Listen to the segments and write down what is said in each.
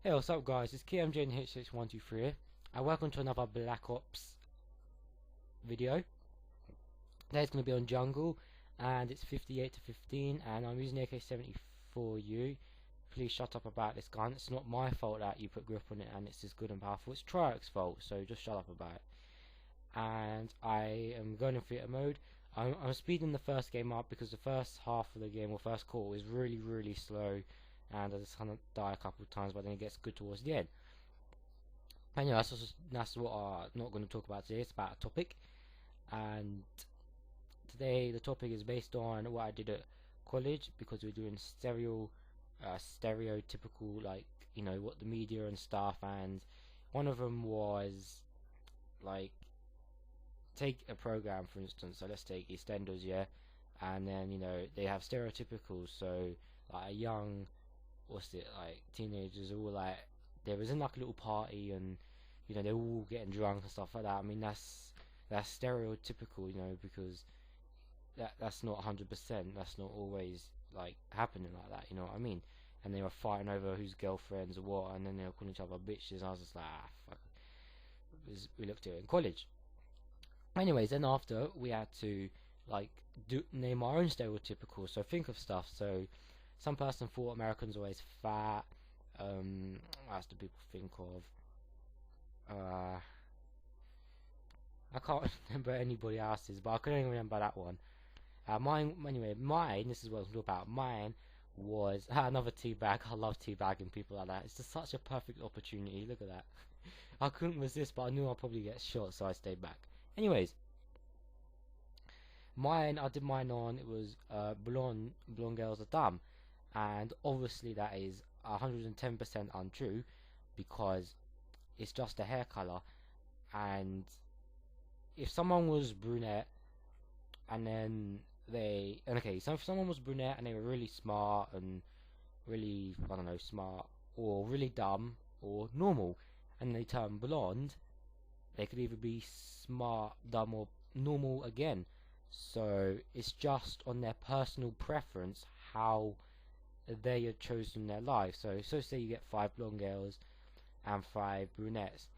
Hey, what's up guys, it's KMJNH123 and welcome to another Black Ops video. Today's going to be on jungle and it's 58 to 15 and I'm using AK-74U. Please shut up about this gun. It's not my fault that you put grip on it and it's as good and powerful. It's Triarch's fault, so just shut up about it. And I am going in theater mode. I'm speeding the first game up because the first half of the game, or first call, is really slow. And I just kind of die a couple of times, but then it gets good towards the end. And yeah, that's what I'm not going to talk about today. It's about a topic, and today the topic is based on what I did at college, because we're doing stereotypical, like, you know, what the media and stuff. And one of them was like, take a program for instance. So let's take EastEnders, yeah, and then, you know, they have stereotypical. So like a young, like teenagers all like, they was in like a little party and, you know, they're all getting drunk and stuff like that. I mean, that's stereotypical, you know, because that's not 100%. That's not always like happening like that, you know what I mean? And they were fighting over whose girlfriends or what, and then they were calling each other bitches. I was just like, fuck. We looked at it in college. Anyways, then after we had to like name our own stereotypical. So think of stuff. So some person thought Americans always fat. What else do people think of? I can't remember anybody else's, but I can only remember that one. Mine. This is what I'm talking about. Mine was another teabag. I love teabagging people like that. It's just such a perfect opportunity. Look at that. I couldn't resist, but I knew I'd probably get shot, so I stayed back. Anyways, I did mine on. It was blonde girls are dumb. And obviously that is 110% untrue, because it's just a hair color. And if someone was brunette and then so if someone was brunette and they were really smart and really, I don't know, smart or really dumb or normal, and they turn blonde, they could either be smart, dumb, or normal again. So it's just on their personal preference how they had chosen their life. So say you get 5 blonde girls and 5 brunettes.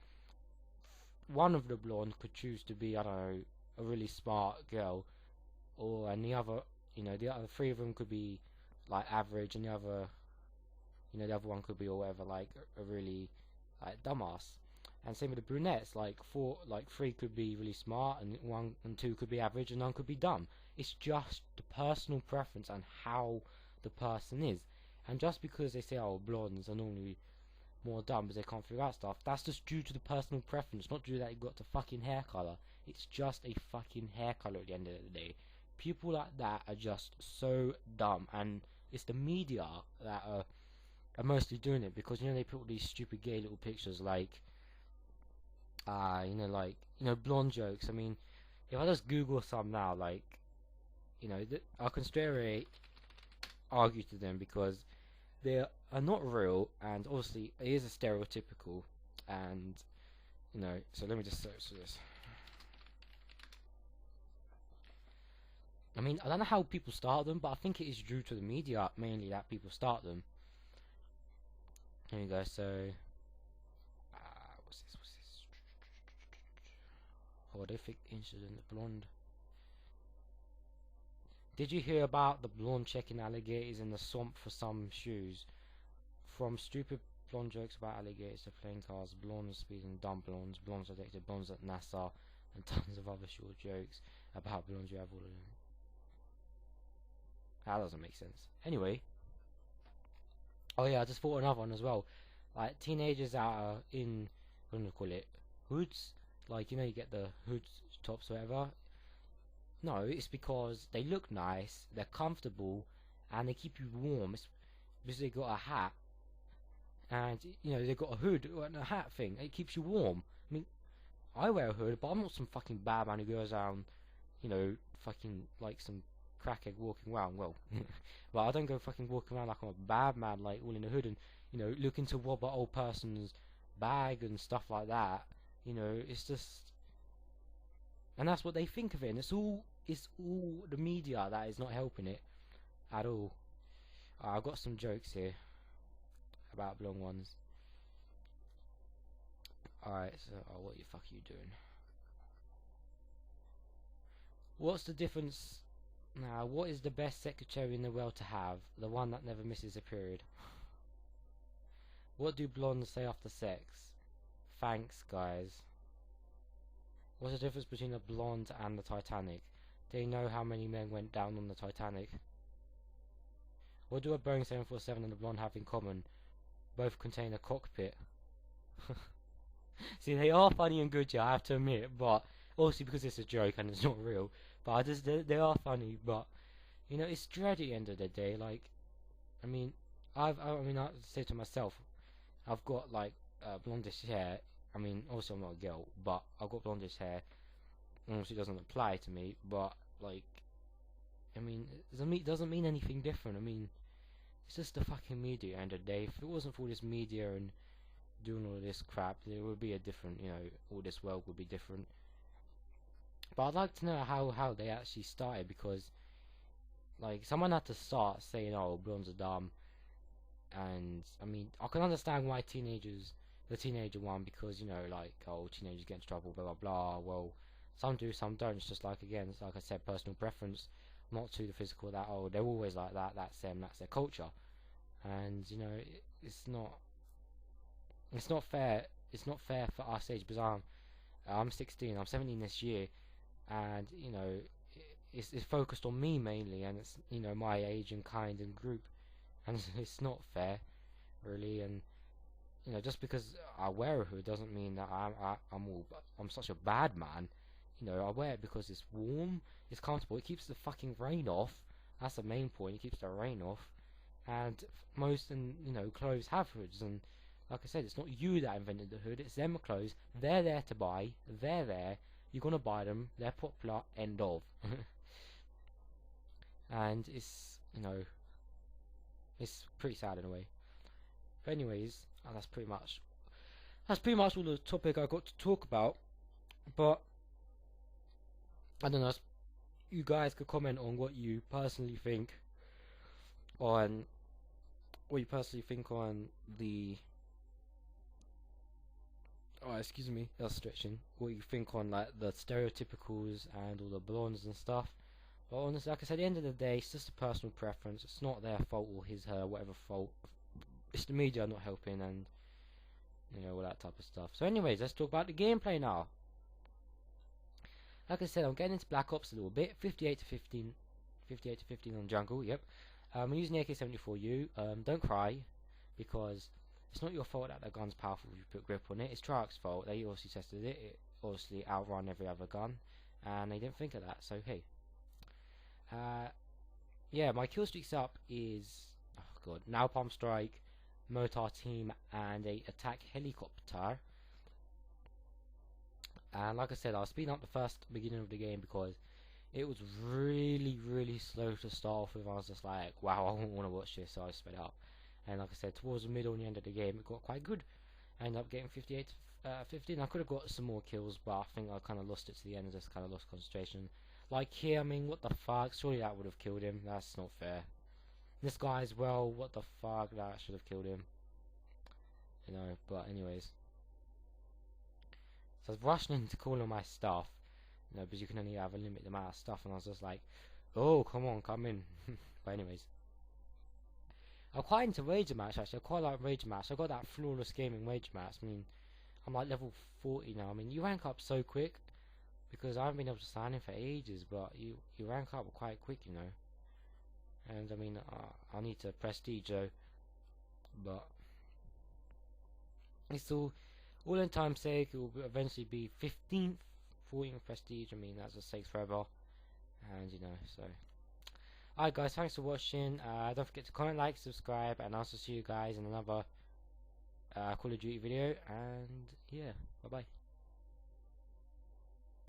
One of the blonde could choose to be, I don't know, a really smart girl, and the other, you know, the other 3 of them could be like average, and the other, you know, the other one could be, or whatever, like a really like dumbass. And same with the brunettes, like 3 could be really smart, and 1 and 2 could be average, and none could be dumb. It's just the personal preference and how the person is. And just because they say, oh, blondes are normally more dumb because they can't figure out stuff, that's just due to the personal preference, not due that you got the fucking hair color. It's just a fucking hair color at the end of the day. People like that are just so dumb, and it's the media that are mostly doing it, because, you know, they put all these stupid gay little pictures, like you know, blonde jokes. I mean, if I just Google some now, like, you know, I can straight away argue to them, because they are not real, and obviously it is a stereotypical. And, you know, so let me just search this. I mean, I don't know how people start them, but I think it is due to the media mainly that people start them. Here you go. So what's this? Horrific incident, blonde. Did you hear about the blonde checking alligators in the swamp for some shoes? From stupid blonde jokes about alligators to playing cars, blondes speeding, dumb blondes, blondes addicted, blondes at NASA, and tons of other short jokes about blondes. You have all of them. That doesn't make sense. Anyway, oh yeah, I just thought another one as well. Like teenagers that are in, what do you call it, hoods? Like, you know, you get the hoods tops or whatever. No, it's because they look nice, they're comfortable, and they keep you warm. It's because they got a hat, and, you know, they've got a hood and a hat thing. It keeps you warm. I mean, I wear a hood, but I'm not some fucking bad man who goes around, you know, fucking like some crackhead walking around. Well, but I don't go fucking walking around like I'm a bad man, like all in a hood and, you know, looking to rob an old person's bag and stuff like that. You know, it's just, and that's what they think of it, and it's all the media that is not helping it at all. I've got some jokes here about blonde ones. Alright, so what the fuck are you doing? What's the difference? Now, what is the best secretary in the world to have? The one that never misses a period. What do blondes say after sex? Thanks, guys. What's the difference between a blonde and the Titanic? Do you know how many men went down on the Titanic? What do a Boeing 747 and a blonde have in common? Both contain a cockpit. See, they are funny and good, yeah, I have to admit, but also because it's a joke and it's not real. But they are funny, but you know, it's dread at the end of the day. Like, I mean, I say to myself, I've got like blondish hair. I mean, also I'm not a girl, but I've got blondish hair. Obviously, it doesn't apply to me, but like, I mean, it doesn't mean anything different. I mean, it's just the fucking media at the end of the day. If it wasn't for this media and doing all this crap, there would be a different, you know, all this world would be different. But I'd like to know how they actually started, because like someone had to start saying, oh, blondes are dumb. And I mean, I can understand why the teenager one, because you know, like, oh, teenagers get into trouble, blah blah blah. Well, some do, some don't. It's just like, again, it's like I said, personal preference, not to the physical. That, oh, they're always like that. That's them. That's their culture. And you know, it's not fair. It's not fair for us age, because I'm 16. I'm 17 this year, and you know, it's focused on me mainly, and it's, you know, my age and kind and group, and it's not fair, really. And you know, just because I wear a hood doesn't mean that I'm such a bad man. You know, I wear it because it's warm, it's comfortable, it keeps the fucking rain off. That's the main point. It keeps the rain off, and most, and you know, clothes have hoods. And like I said, it's not you that invented the hood, it's them clothes. They're there to buy. They're there. You're gonna buy them. They're popular. End of. And it's, you know, it's pretty sad in a way. But anyways, that's pretty much all the topic I got to talk about. But I don't know. You guys could comment on what you personally think on the. Oh, excuse me, that's stretching. What you think on like the stereotypicals and all the blondes and stuff. But honestly, like I said, at the end of the day, it's just a personal preference. It's not their fault or his, her, whatever fault. It's the media not helping, and you know, all that type of stuff. So anyways, let's talk about the gameplay now. Like I said, I'm getting into Black Ops a little bit. 58 to 15 on jungle. Yep. I'm using the AK-74U. Don't cry, because it's not your fault that the gun's powerful if you put grip on it. It's Treyarch's fault. They obviously tested it. It obviously outrun every other gun, and they didn't think of that. So hey. Yeah, my kill streaks up is, oh god, Napalm Strike, Mortar Team, and a attack helicopter. And like I said, I was speeding up the first beginning of the game because it was really slow to start off with. I was just like, wow, I don't want to watch this, so I sped up. And like I said, towards the middle and the end of the game, it got quite good. I ended up getting 58 to 15. I could have got some more kills, but I think I kind of lost it to the end. I just kind of lost concentration. Like here, I mean, what the fuck? Surely that would have killed him. That's not fair. This guy as well, what the fuck? That should have killed him. You know, but anyways. So I was rushing in to call on my stuff. You know, because you can only have a limited amount of stuff. And I was just like, oh, come on, come in. But anyways. I'm quite into Rage Match, actually. I quite like Rage Match. I got that flawless gaming Rage Match. I mean, I'm like level 40 now. I mean, you rank up so quick, because I haven't been able to sign in for ages, but you rank up quite quick, you know. And I mean, I need to prestige though, but it's all in time's sake. It will eventually be 15th, 14th prestige. I mean, that just takes forever, and you know. So, alright guys, thanks for watching. Don't forget to comment, like, subscribe, and I'll also see you guys in another Call of Duty video. And yeah, bye bye.